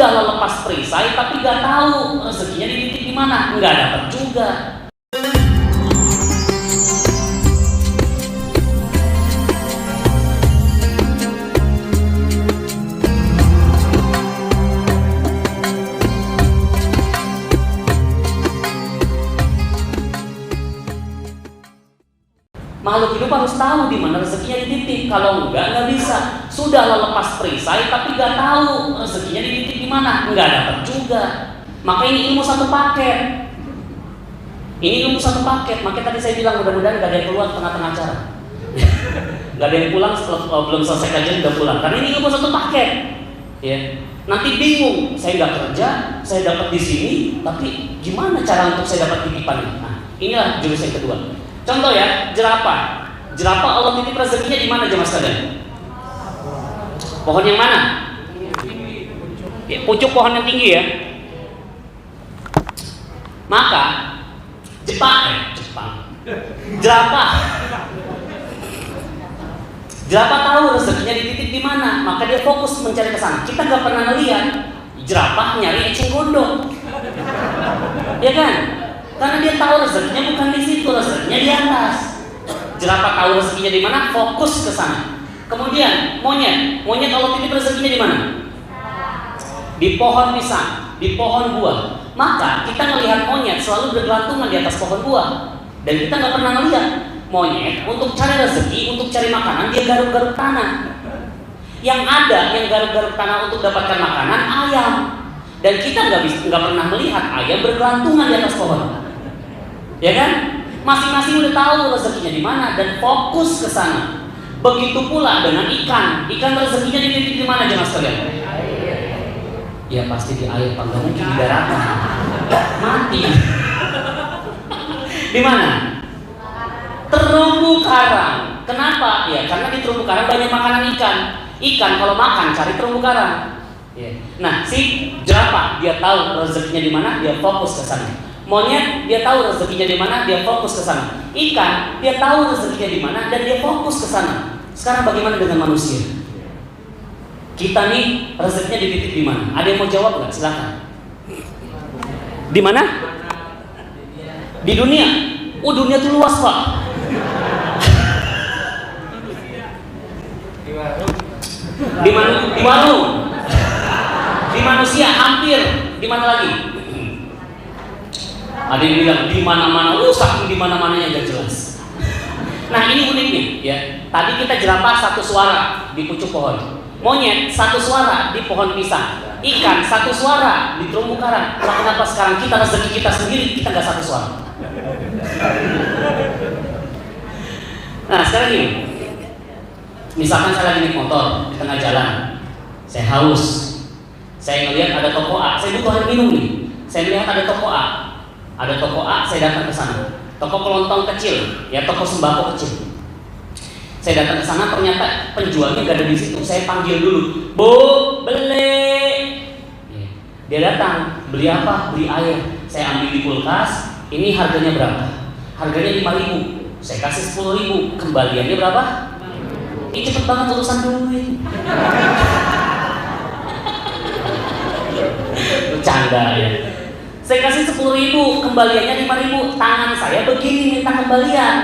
sudah lepas perisai tapi nggak tahu rezekinya dititip di mana, nggak dapat juga. Makhluk hidup harus tahu di mana rezekinya dititip. Kalau nggak bisa. Sudah lepas perisai tapi nggak tahu rezekinya dititip di mana, nggak dapat juga. Maka ini ilmu satu paket. Ini ilmu satu paket. Makanya tadi saya bilang mudah-mudahan nggak ada yang keluar tengah-tengah acara. Nggak ada yang pulang setelah belum selesai kajian udah pulang. Karena ini ilmu satu paket. Ya. Nanti bingung. Saya nggak kerja, saya dapat di sini, tapi gimana cara untuk saya dapat titipan ini? Nah, inilah jurus yang kedua. Contoh ya, jerapah. Jerapah Allah titip rezekinya di mana jemaah sekalian? Pohon yang mana? Ya, pucuk pohon yang tinggi ya. Maka Jepang. Jerapah tahu rezekinya dititip di mana, maka dia fokus mencari ke sana. Kita nggak pernah ngelihat jerapah nyari eceng gondok, ya kan? Karena dia tahu rezekinya bukan di situ, rezekinya di atas. Jerapah tahu rezekinya di mana, fokus ke sana. Kemudian monyet Allah titip rezekinya di mana? Di pohon pisang, di pohon buah. Maka kita melihat monyet selalu bergelantungan di atas pohon buah, dan kita nggak pernah melihat monyet untuk cari rezeki, untuk cari makanan dia garuk-garuk tanah. Yang ada yang garuk-garuk tanah untuk dapatkan makanan ayam, dan kita nggak pernah melihat ayam bergelantungan di atas pohon. Ya kan? Masing-masing udah tahu rezekinya di mana dan fokus ke sana. Begitu pula dengan ikan. Ikan rezekinya dititip di mana jemaah sekalian? Ya pasti di air, Pak. Nggak mungkin di daratan. Mati. Di mana? Terumbu karang. Kenapa? Ya karena di terumbu karang banyak makanan ikan. Ikan kalau makan cari terumbu karang. Ya. Nah, si jerapah dia tahu rezekinya di mana, dia fokus ke sana. Monyet dia tahu rezekinya di mana, dia fokus ke sana. Ikan dia tahu rezekinya di mana dan dia fokus ke sana. Sekarang bagaimana dengan manusia? Kita nih rezekinya dititip di mana? Ada yang mau jawab nggak? Silakan. Di mana? Di dunia. Oh, dunia tuh luas, Pak. Di warung. Di manusia hampir. Di mana lagi? Ada yang bilang di mana-mana, saking di mana-mananya nggak jelas. Nah ini uniknya, ya. Tadi kita jerapah satu suara di pucuk pohon, monyet satu suara di pohon pisang, ikan satu suara di terumbu karang. Nah, kenapa sekarang kita rezeki kita sendiri kita nggak satu suara? Nah sekarang gini, misalkan saya lagi naik motor di tengah jalan, saya haus, saya ngelihat ada toko A, saya butuh air minum nih, saya melihat ada toko A. Ada toko A, saya datang ke sana. Toko kelontong kecil, ya toko sembako kecil. Saya datang ke sana, ternyata penjualnya gak ada di situ. Saya panggil dulu, Bu, beli. Dia datang, beli apa? Beli air. Saya ambil di kulkas. Ini harganya berapa? Harganya 5.000. Saya kasih 10.000. Kembaliannya berapa? Ini cepet banget urusan duit. Bercanda ya. Saya kasih 10.000, kembaliannya 5.000. Tangan saya begini minta kembalian,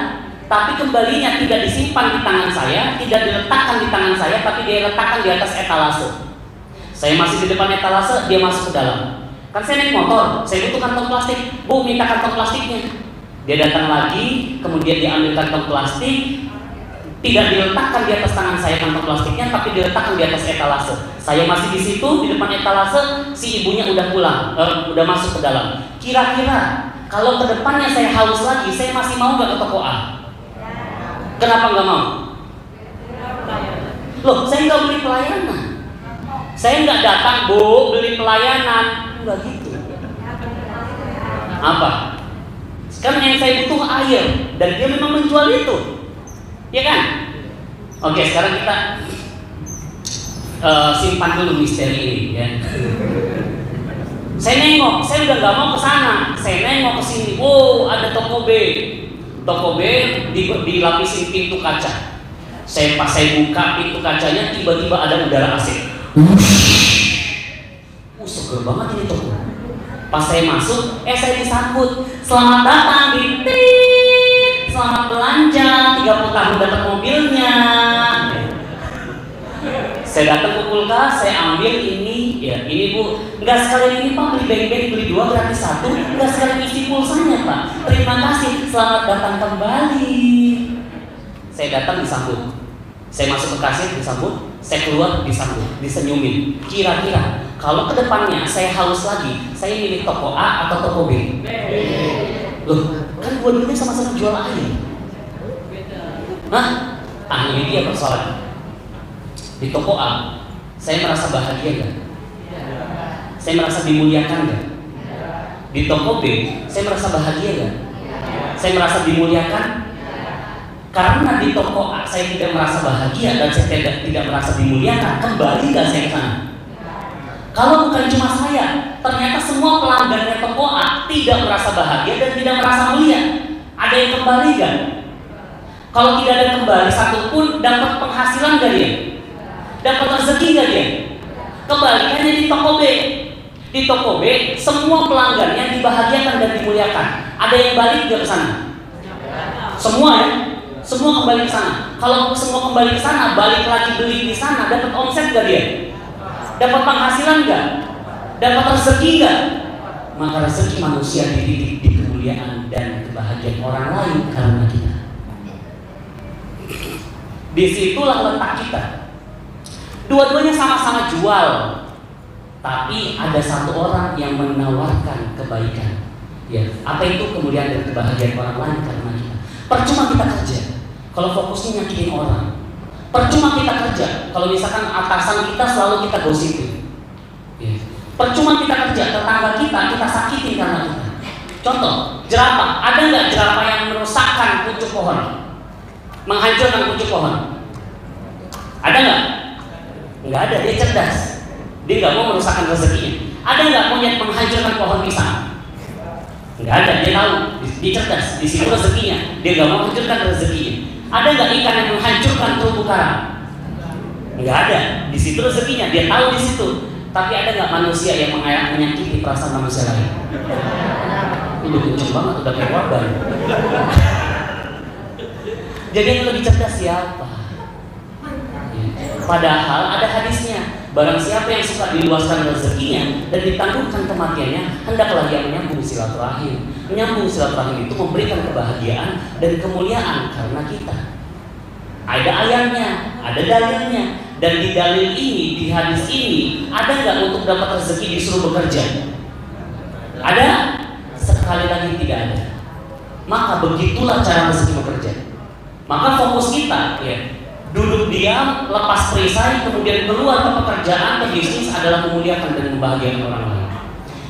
tapi kembalinya tidak disimpan di tangan saya, tidak diletakkan di tangan saya, tapi dia letakkan di atas etalase. Saya masih di depan etalase, dia masuk ke dalam. Kan saya naik motor, saya butuh kantong plastik. Bu, minta kantong plastiknya. Dia datang lagi, kemudian dia ambil kantong plastik. Tidak diletakkan di atas tangan saya kantong plastiknya, tapi diletakkan di atas etalase. Saya masih di situ di depan etalase, si ibunya udah pulang, udah masuk ke dalam. Kira-kira kalau ke depannya saya haus lagi, saya masih mau nggak ke toko A? Kenapa nggak mau? Loh, saya nggak beli pelayanan. Saya nggak datang, Bu, beli pelayanan, nggak gitu. Apa? Sekarang yang saya butuh air, dan dia memang menjual itu. Ya kan? Oke, sekarang kita simpan dulu misteri ini ya. Saya nengok, saya udah nggak mau ke sana. Saya nengok ke sini. Oh, ada toko B. Toko B dilapisin pintu kaca. Pas saya buka pintu kacanya, tiba-tiba ada udara AC. Seger banget ini toko. Pas saya masuk, saya disambut, selamat datang di Tit, selamat belanja, 30 tahun dapat mobilnya. Saya datang ke kulkas, saya ambil ini, ya ini Bu, nggak sekali ini Pak, beli beng-beng, beli 2 gratis 1, nggak sekali isi pulsanya Pak. Terima kasih, selamat datang kembali. Saya datang disambut, saya masuk ke kasir disambut, saya keluar disambut, disenyumin. Kira-kira kalau kedepannya saya haus lagi, saya milih toko A atau toko B? Loh, kan dua-duanya sama-sama jual air. Hah? Ini dia persoalan. Di toko A, saya merasa bahagia nggak? Saya merasa dimuliakan nggak? Di toko B, saya merasa bahagia nggak? Saya merasa dimuliakan? Karena di toko A saya tidak merasa bahagia dan saya tidak merasa dimuliakan, kembali nggak saya ke sana? Kalau bukan cuma saya, ternyata semua pelanggannya toko A tidak merasa bahagia dan tidak merasa mulia. Ada yang kembali nggak? Kalau tidak ada kembali satupun, dapat penghasilan nggak dia? Dapat rezeki nggak dia? Kembalikannya di toko B. Di toko B, semua pelanggannya dibahagiakan dan dimuliakan. Ada yang balik nggak ke sana? Semua ya? Semua kembali ke sana. Kalau semua kembali ke sana, balik lagi beli di sana, dapat omset nggak dia? Dapat penghasilan nggak? Dapat rezeki nggak? Maka rezeki manusia dididik di kemuliaan dan kebahagiaan orang lain karena kita. Disitulah letak kita. Dua-duanya sama-sama jual, tapi ada satu orang yang menawarkan kebaikan. Ya, apa itu kemuliaan dan kebahagiaan orang lain karena kita? Percuma kita kerja kalau fokusnya nyakitin orang. Percuma kita kerja kalau misalkan atasan kita selalu kita gosipin. Ya. Percuma kita kerja tetangga kita sakitin karena kita. Contoh, jerapah. Ada nggak jerapah yang merusakkan pucuk pohon, menghancurkan pucuk pohon? Ada nggak? Nggak ada. Dia cerdas. Dia nggak mau merusakkan rezekinya. Ada nggak monyet menghancurkan pohon pisang? Nggak ada. Dia tahu. Dia cerdas. Di situ rezekinya. Dia nggak mau menghancurkan rezekinya. Ada nggak ikan yang menghancurkan terumbu karang? Nggak ada. Di situ rezekinya. Dia tahu di situ. Tapi ada nggak manusia yang menyakiti perasaan manusia lain? Udah kenceng banget, udah kayak korban. Jadi yang lebih cerdas siapa? Padahal ada hadisnya. Barang siapa yang suka diluaskan rezekinya dan ditangguhkan kematiannya, hendaklah ia menyambung silaturahim. Menyambung silaturahim itu memberikan kebahagiaan dan kemuliaan karena kita. Ada ayatnya, ada dalilnya. Dan di dalil ini, di hadis ini, ada nggak untuk dapat rezeki disuruh bekerja? Ada? Sekali lagi tidak ada. Maka begitulah cara rezeki bekerja. Maka fokus kita, ya, duduk diam, lepas perisai, kemudian keluar ke pekerjaan, ke bisnis adalah memuliakan dan membahagiakan orang lain.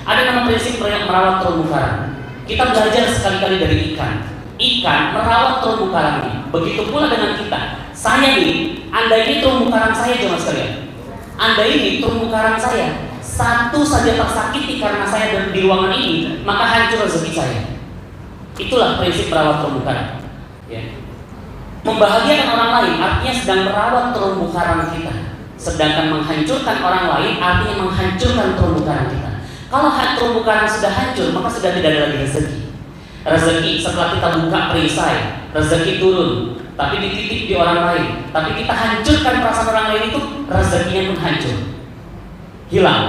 Ada nama prinsip merawat terumbu karang. Kita belajar sekali-kali dari ikan. Ikan merawat terumbu karangnya. Begitu pula dengan kita. Saya nih, Anda ini terumbu karang saya cuma sekalian. Anda ini terumbu karang saya. Satu saja tersakiti karena saya ada di ruangan ini, maka hancur rezeki saya. Itulah prinsip merawat terumbu karang. Ya. Membahagiakan orang lain artinya sedang merawat terumbu karang kita. Sedangkan menghancurkan orang lain artinya menghancurkan terumbu karang kita. Kalau terumbu karang sudah hancur, maka sudah tidak ada lagi rezeki. Rezeki setelah kita buka perisai, rezeki turun, tapi dititip di orang lain. Tapi kita hancurkan perasaan orang lain itu, rezekinya pun hancur. Hilang.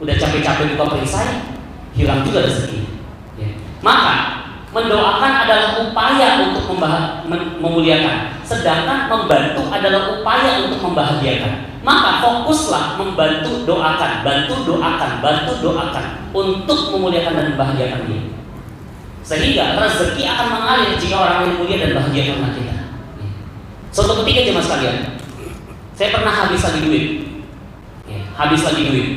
Udah capek-capek buka perisai, hilang juga rezekinya. Ya. Maka mendoakan adalah upaya untuk memuliakan, sedangkan membantu adalah upaya untuk membahagiakan. Maka fokuslah membantu doakan, bantu doakan untuk memuliakan dan membahagiakan dia. Sehingga rezeki akan mengalir jika orang lain mulia dan bahagia karena kita. Suatu ketika jemaah sekalian, saya pernah habis lagi duit. Habis lagi duit.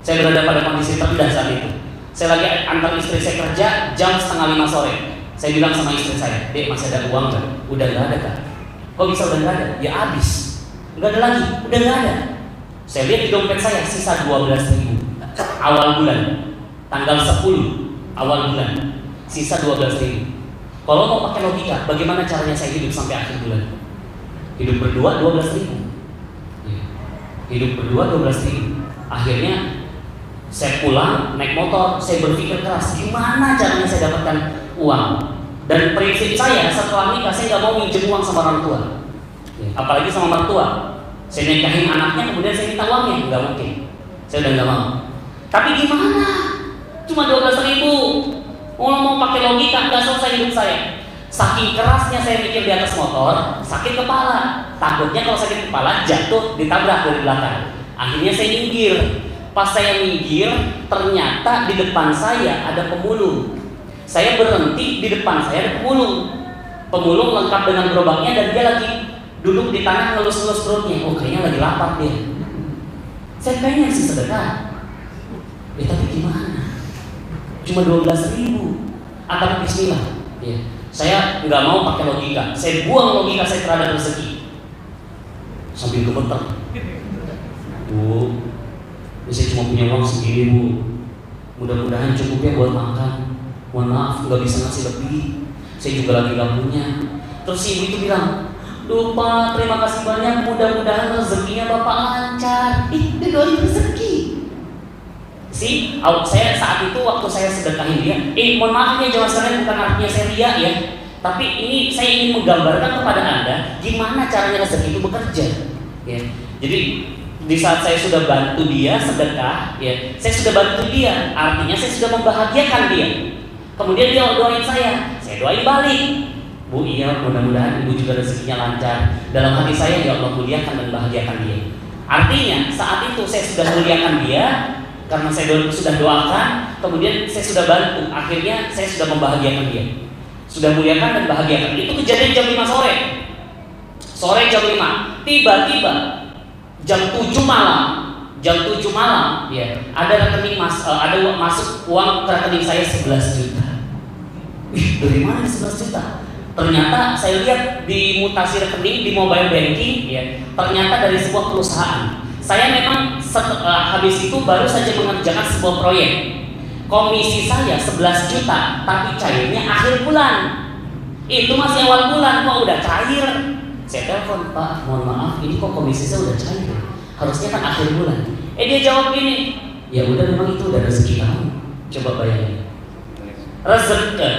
Saya berada pada kondisi terendah saat itu. Saya lagi antar istri saya kerja jam 4:30 sore. Saya bilang sama istri saya, "Dek, masih ada uang nggak?" "Udah nggak ada, Kak." "Kok bisa udah nggak ada?" "Ya habis." "Nggak ada lagi." "Udah nggak ada." Saya lihat di dompet saya sisa 12.000 awal bulan, tanggal 10 awal bulan, sisa 12.000. Kalau mau pakai logika, bagaimana caranya saya hidup sampai akhir bulan? Hidup berdua 12.000. Hidup berdua 12.000. Akhirnya Saya pulang naik motor, saya berpikir keras, gimana caranya saya dapatkan uang. Dan prinsip saya setelah nikah, saya nggak mau minjem uang sama orang tua, apalagi sama mertua. Saya nikahin anaknya, kemudian saya minta uangnya, nggak mungkin. Saya udah nggak mau. Tapi gimana? Cuma 12.000. Mau pakai logika, nggak selesai hidup saya. Saking kerasnya saya mikir di atas motor, sakit kepala. Takutnya kalau sakit kepala jatuh, ditabrak dari belakang. Akhirnya saya minggir. Pas saya minggir, ternyata di depan saya ada pemulung. Saya berhenti, di depan saya ada pemulung. Pemulung lengkap dengan gerobaknya dan dia lagi duduk di tanah ngelus-ngelus perutnya. Oh, kayaknya lagi lapar dia. Saya pengen sih sedekah. Ya tapi gimana? Cuma 12.000. Atau bismillah. Ya. Saya nggak mau pakai logika. Saya buang logika saya terhadap rezeki. Sambil gemeter. Bu, saya cuma punya uang segini, Bu. Mudah-mudahan cukup ya buat makan. Mohon maaf, nggak bisa ngasih lebih. Saya juga lagi nggak punya. Terus si ibu itu bilang, lupa, terima kasih banyak. Mudah-mudahan rezekinya Bapak lancar. Dia doain rezeki. Saya saat itu waktu saya sedekahin dia. Mohon maaf ya jemaah sekalian, bukan artinya saya riya ya. Tapi ini saya ingin menggambarkan kepada Anda gimana caranya rezeki itu bekerja. Ya. Jadi di saat saya sudah bantu dia sedekah, ya, saya sudah bantu dia, artinya saya sudah membahagiakan dia. Kemudian dia doain saya doain balik. Bu, iya, mudah-mudahan ibu juga rezekinya lancar. Dalam hati saya, ya Allah, muliakan dan bahagiakan dia. Artinya saat itu saya sudah muliakan dia karena saya sudah doakan, kemudian saya sudah bantu, akhirnya saya sudah membahagiakan dia. Sudah muliakan dan bahagiakan. Itu kejadian jam 5 sore. Sore jam 5. Tiba-tiba jam 7 malam, ya, ada rekening ada masuk uang ke rekening saya 11 juta. Dari mana 11 juta? Ternyata saya lihat di mutasi rekening di mobile banking, ya, ternyata dari sebuah perusahaan. Saya memang habis itu baru saja mengerjakan sebuah proyek. Komisi saya 11 juta, tapi cairnya akhir bulan. Itu masih awal bulan, kok udah cair. Saya telepon, Pak, mohon maaf, ini kok komisi saya udah cair. Harusnya kan akhir bulan. Dia jawab gini, ya udah, memang itu udah rezeki kamu. Coba bayangin. Rezeki.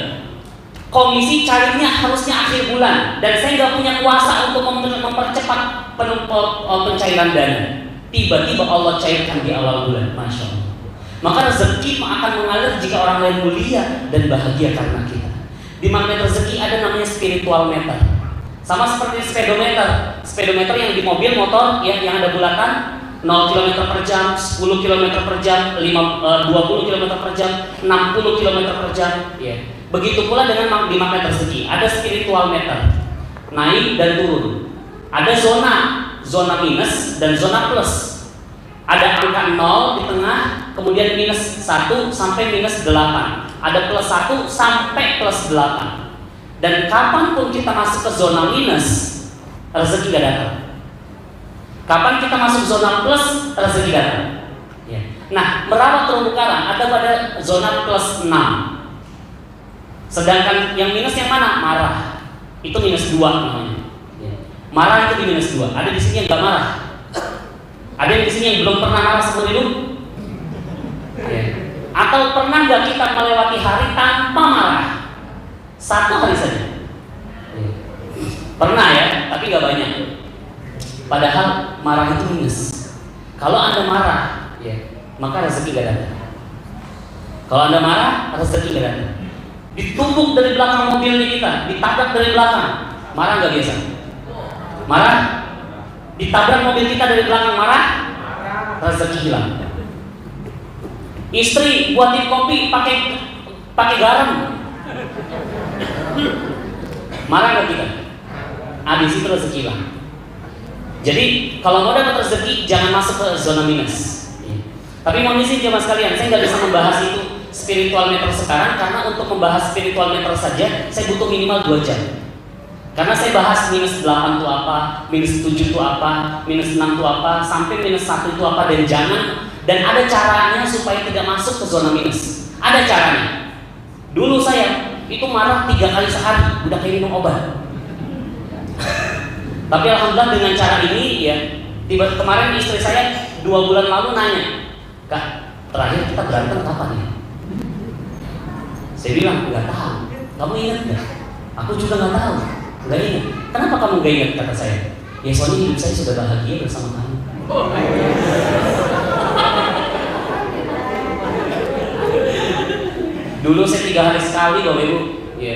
Komisi cairnya harusnya akhir bulan, dan saya nggak punya kuasa untuk mempercepat pencairan dana. Tiba-tiba Allah cairkan di awal bulan, masya Allah. Maka rezeki akan mengalir jika orang lain mulia dan bahagia karena kita. Di magnet rezeki ada namanya spiritual meter. Sama seperti speedometer. Speedometer yang di mobil motor ya, yang ada bulatan 0 km per jam, 10 km per jam, 20 km per jam, 60 km per jam ya. Begitu pula dengan di magnet rezeki, ada spiritual meter, naik dan turun. Ada zona minus dan zona plus. Ada angka 0 di tengah, kemudian minus 1 sampai minus 8. Ada plus 1 sampai plus 8. Dan kapanpun kita masuk ke zona minus, rezeki gak datang. Kapan kita masuk zona plus, rezeki datang. Ya. Nah, merawat terumbu karang ada pada zona plus 6. Sedangkan yang minus yang mana? Marah. Itu minus 2 namanya. Ya. Marah itu di minus 2. Ada di sini yang gak marah. Ada yang di sini yang belum pernah marah seumur hidup. Ya. Atau pernah gak kita melewati hari tanpa marah? 1 hari saja. Ya. Pernah ya, tapi gak banyak. Padahal marah itu minus. Kalau Anda marah, ya, maka rezeki gak datang. Kalau Anda marah, rezeki gak datang. Ditumpuk dari belakang mobilnya kita, ditabrak dari belakang, marah gak biasa? Marah? Ditabrak mobil kita dari belakang, marah? Rezeki hilang. Istri buatin kopi pakai garam, marah gak kita? Habis itu rezeki hilang. Jadi kalau mau dapat rezeki jangan masuk ke zona minus. Tapi mohon izin jemaah sekalian, saya nggak bisa membahas itu spiritual meter sekarang karena untuk membahas spiritual meter saja saya butuh minimal 2 jam. Karena saya bahas minus 8 itu apa, minus 7 itu apa, minus 6 itu apa, sampai minus 1 itu apa, dan ada caranya supaya tidak masuk ke zona minus. Ada caranya. Dulu saya itu marah 3 kali sehari, udah kayak minum obat. Tapi alhamdulillah dengan cara ini ya, kemarin istri saya 2 bulan lalu nanya, Kak, terakhir kita berantem kapan ya? Saya bilang, nggak tahu. Kamu ingat nggak? Aku juga nggak tahu. Nggak ingat. Kenapa kamu nggak ingat, kata saya? Ya soalnya hidup saya sudah bahagia bersama kamu. Dulu saya 3 hari sekali, Bapak Ibu, ya,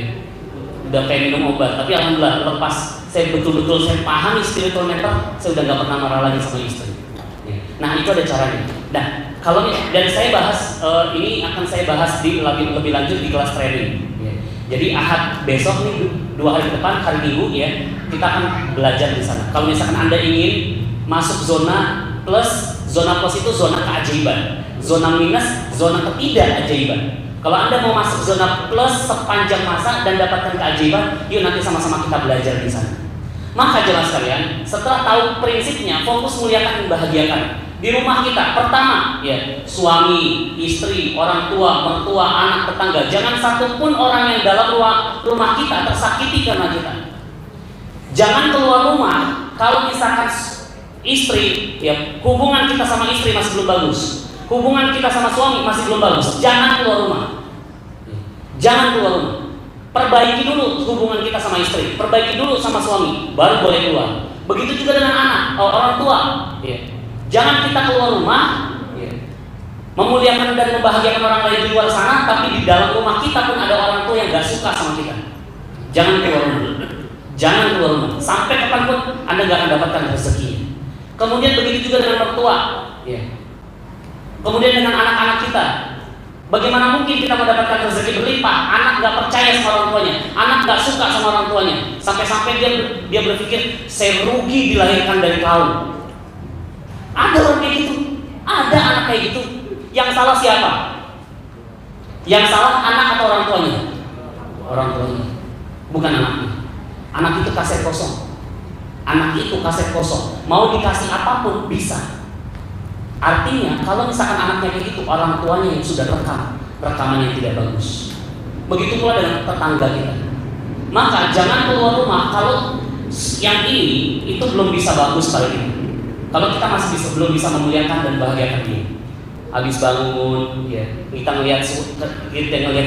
udah kayak minum obat. Tapi alhamdulillah lepas saya betul-betul saya pahami spiritual mental, saya udah nggak pernah marah lagi sama istri. Ya. Nah itu ada caranya. Nah kalau dan saya bahas ini akan saya bahas di lebih lanjut di kelas training. Ya. Jadi Ahad besok nih 2 hari ke depan, hari Minggu ya, kita akan belajar di sana. Kalau misalkan Anda ingin masuk zona plus itu zona keajaiban, zona minus zona ketidakajaiban. Kalau Anda mau masuk zona plus sepanjang masa dan dapatkan keajaiban, yuk nanti sama-sama kita belajar di sana. Maka jemaah sekalian, setelah tahu prinsipnya, fokus muliakan dan bahagiakan di rumah kita. Pertama, ya, suami, istri, orang tua, mertua, anak, tetangga. Jangan satupun orang yang dalam rumah kita tersakiti karena kita. Jangan keluar rumah kalau misalkan istri, ya, hubungan kita sama istri masih belum bagus. Hubungan kita sama suami masih belum bagus. Jangan keluar rumah. Jangan keluar rumah. Perbaiki dulu hubungan kita sama istri. Perbaiki dulu sama suami, baru boleh keluar. Begitu juga dengan anak, orang tua. Ya. Jangan kita keluar rumah, ya, memuliakan dan membahagiakan orang lain di luar sana, tapi di dalam rumah kita pun ada orang tua yang gak suka sama kita. Jangan keluar rumah. Jangan keluar rumah. Sampai kapanpun Anda gak akan dapatkan rezeki. Kemudian begitu juga dengan mertua. Ya. Kemudian dengan anak-anak kita, bagaimana mungkin kita mendapatkan rezeki berlimpah? Anak gak percaya sama orang tuanya, anak gak suka sama orang tuanya, sampai-sampai dia berpikir saya rugi dilahirkan dari kau. Ada orang kayak gitu, ada anak kayak gitu. Yang salah siapa? Yang salah anak atau orang tuanya? Orang tuanya, bukan anaknya. Anak itu kaset kosong. Anak itu kaset kosong. Mau dikasih apapun bisa. Artinya kalau misalkan anaknya kayak gitu, orang tuanya yang sudah rekaman yang tidak bagus. Begitu pula dengan tetangga kita. Maka jangan keluar rumah kalau yang ini itu belum bisa bagus kali ini. Kalau kita masih belum bisa memuliakan dan bahagiakan dia. Habis bangun, ya, kita ngelihat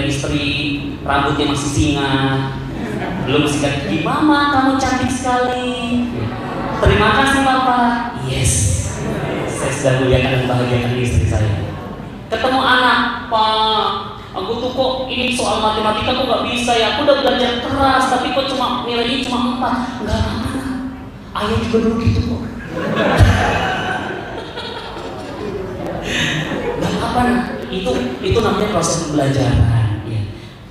istri, rambutnya masih singa, belum sikat. Mama, kamu cantik sekali. Terima kasih Bapak. Yes. Saya sudah muliakan dan bahagiakan istri saya. Ketemu anak, Pak, aku tuh kok ini soal matematika kok gak bisa ya. Aku udah belajar keras, tapi kok cuma nilainya cuma 4. Enggak apa-apa. Ayah juga dulu gitu kok. Gak apa-apa. Itu namanya proses pembelajaran. Ya.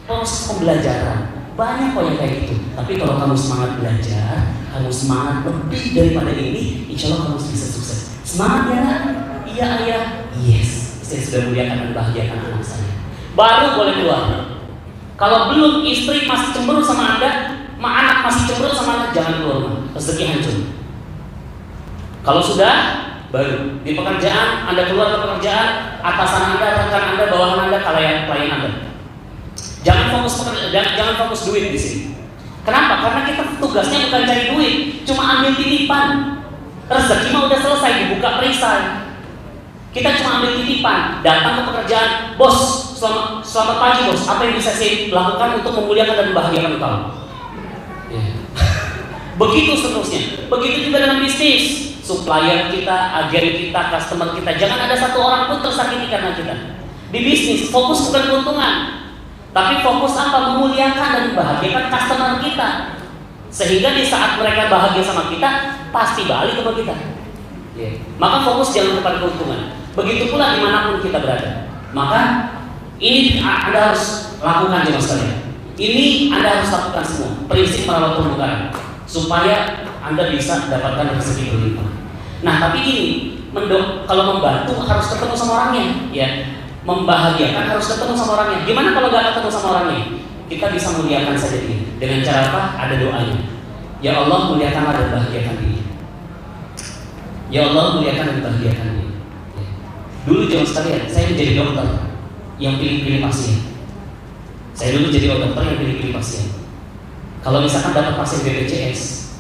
Proses pembelajaran. Banyak kok yang kayak gitu. Tapi kalau kamu semangat belajar, kamu semangat lebih daripada ini, insya Allah kamu bisa sukses. Semangat ya nak? Iya ayah. Yes, saya sudah muliakan dan bahagiakan anak saya. Baru boleh keluar. Kalau belum, istri masih cemburu sama Anda, anak masih cemburu sama Anda, jangan keluar rumah. Rezeki hancur. Kalau sudah, baru di pekerjaan, Anda keluar ke pekerjaan, atasan Anda, rekan Anda, bawahan Anda, klien Anda. Jangan fokus duit di sini. Kenapa? Karena kita tugasnya bukan cari duit, cuma ambil titipan. Rezeki mah udah selesai, dibuka perisai. Kita cuma ambil titipan, datang ke pekerjaan, bos, selamat pagi bos. Apa yang bisa saya lakukan untuk memuliakan dan membahagiakan kamu? Begitu seterusnya. Begitu juga dengan bisnis. Supplier kita, agen kita, customer kita, jangan ada satu orang pun tersakiti karena kita. Di bisnis, fokus bukan keuntungan, tapi fokus apa? Memuliakan dan membahagiakan customer kita. Sehingga di saat mereka bahagia sama kita, pasti balik kepada kita. Maka fokus jangan kepada keuntungan. Begitu pula dimanapun kita berada. Maka ini Anda harus lakukan jemaah sekalian. Ini Anda harus lakukan semua. Prinsip merawat permukaan supaya Anda bisa dapatkan rezeki berlimpah. Nah tapi ini kalau membantu harus ketemu sama orangnya, ya. Membahagiakan harus ketemu sama orangnya. Gimana kalau gak ketemu sama orangnya? Kita bisa muliakan saja dia. Dengan cara apa? Ada doanya. Ya Allah muliakanlah dan bahagiakan dia. Ya Allah muliakan dan bahagiakan dia. Dulu jemaah sekalian, saya menjadi dokter yang pilih-pilih pasien. Saya dulu jadi dokter yang pilih-pilih pasien. Kalau misalkan dapat pasien BPJS,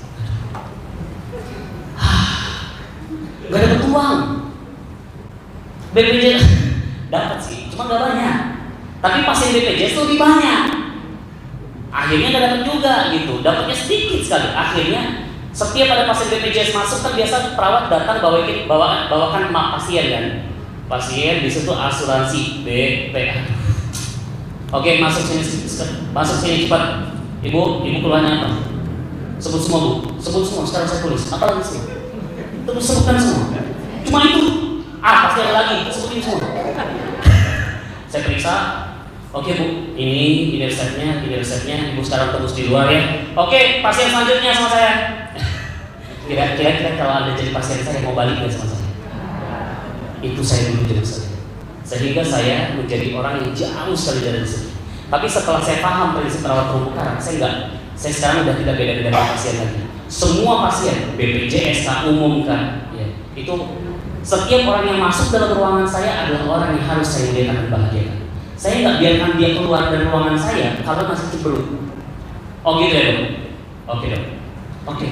gak dapat uang. Dapat sih, cuma nggak banyak. Tapi pasien BPJS lebih banyak. Akhirnya nggak dapat juga gitu, dapatnya sedikit sekali. Akhirnya setiap ada pasien BPJS masuk kan biasa perawat datang bawakan map pasien kan. Pasien di situ asuransi BP. Oke, masuk sini cepat. Ibu keluarnya apa? Sebut semua Bu, sebut semua. Sekarang saya tulis. Apa lagi semua? Terus sebutkan semua. Cuma itu. Pasti ada lagi. Sebutin semua. Saya periksa. Oke Bu, ini resepnya. Ibu sekarang tebus di luar ya. Oke, pasien selanjutnya sama saya. Kira-kira kalau Anda jadi pasien saya mau balik nggak sama saya? Itu saya dulu jadi saya. Sehingga saya menjadi orang yang jauh sekali dari sini. Tapi setelah saya paham prinsip perawat terumbu karang, saya sekarang udah tidak beda-beda dengan pasien lagi. Semua pasien, BPJS kah, umum kah, ya, itu setiap orang yang masuk dalam ruangan saya adalah orang yang harus saya muliakan dan bahagiakan. Saya nggak biarkan dia keluar dari ruangan saya kalau masih cemberut. Oh gitu ya dok? Oke dok. Oke.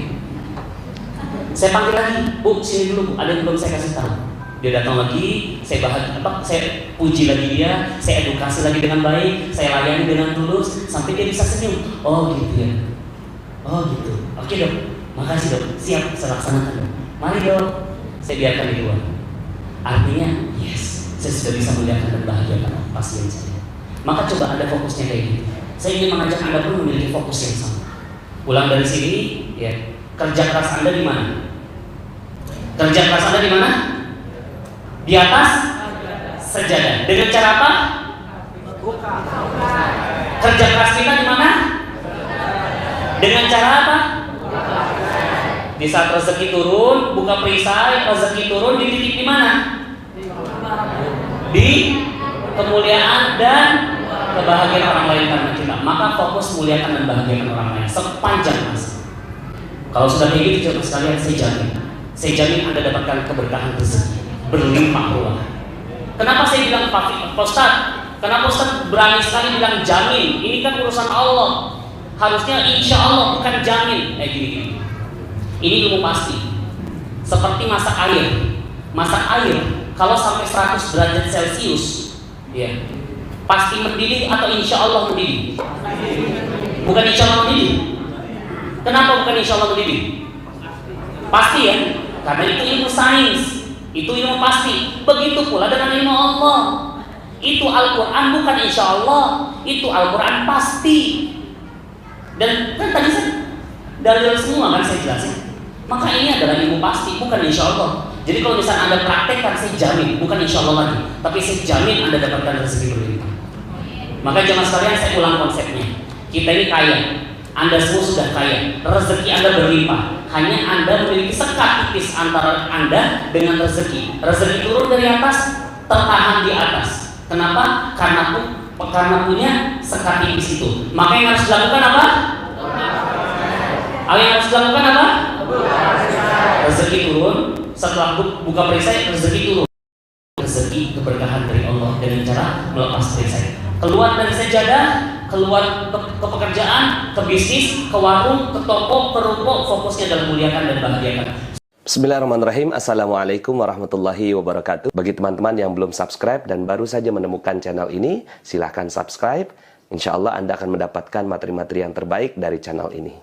Saya panggil lagi, Bu, sini dulu Bu, ada yang belum saya kasih tahu. Dia datang lagi, saya puji lagi dia, saya edukasi lagi dengan baik, saya layani dengan tulus, sampai dia bisa senyum. Oh gitu ya, oh gitu. Oke dok, makasih dok, siap saya laksanakan dok. Mari dok, saya biarkan di luar. Artinya, yes, saya sudah bisa muliakan dan bahagiakan pasien saya. Maka coba Anda fokusnya kayak gitu. Saya ingin mengajak Anda pun memiliki fokus yang sama. Pulang dari sini, ya, kerja keras Anda di mana? Kerja keras Anda di mana? Di atas sejadah. Dengan cara apa? Kerja keras kita di mana? Dengan cara apa? Di saat rezeki turun, buka perisai, rezeki turun dititip di mana? Di kemuliaan dan kebahagiaan orang lain karena kita. Maka fokus muliakan dan bahagiakan orang lain sepanjang masa. Kalau sudah kayak gitu, coba sekalian saya jamin Anda dapatkan keberkahan rezeki berlimpah ruah. Kenapa saya bilang Pak Ustaz? Kenapa Ustaz berani sekali bilang jamin? Ini kan urusan Allah. Harusnya insya Allah bukan jamin. Gini. Ini ilmu pasti. Seperti masak air. Masak air kalau sampai 100 derajat Celcius, ya, pasti mendidih atau insya Allah mendidih? Bukan insya Allah mendidih. Kenapa bukan insya Allah mendidih? Pasti ya, karena itu ilmu sains. Itu ilmu pasti. Begitu pula dengan ilmu Allah. Itu Al-Quran bukan insya Allah, itu Al-Quran pasti. Dan kan tadi saya dalil semua kan saya jelasin. Maka ini adalah ilmu pasti, bukan insya Allah. Jadi kalau misalnya Anda praktekkan, saya jamin, bukan insya Allah lagi, tapi saya jamin Anda dapatkan rezeki berlimpah. Maka jangan sekalian saya ulang konsepnya. Kita ini kaya, Anda semua sudah kaya, rezeki Anda berlimpah. Hanya Anda memiliki sekat tipis antara Anda dengan rezeki. Rezeki turun dari atas, tertahan di atas. Kenapa? Karena punya sekat tipis itu. Maka yang harus dilakukan apa? Yang harus dilakukan apa? Rezeki turun. Setelah buka perisai, rezeki turun. Rezeki keberkahan dari Allah dengan cara melepas perisai. Keluar dari sejadah, keluar ke pekerjaan, ke bisnis, ke warung, ke toko, ke ruko, fokusnya dalam muliakan dan bahagiakan. Bismillahirrahmanirrahim. Assalamualaikum warahmatullahi wabarakatuh. Bagi teman-teman yang belum subscribe dan baru saja menemukan channel ini, silahkan subscribe. Insya Allah Anda akan mendapatkan materi-materi yang terbaik dari channel ini.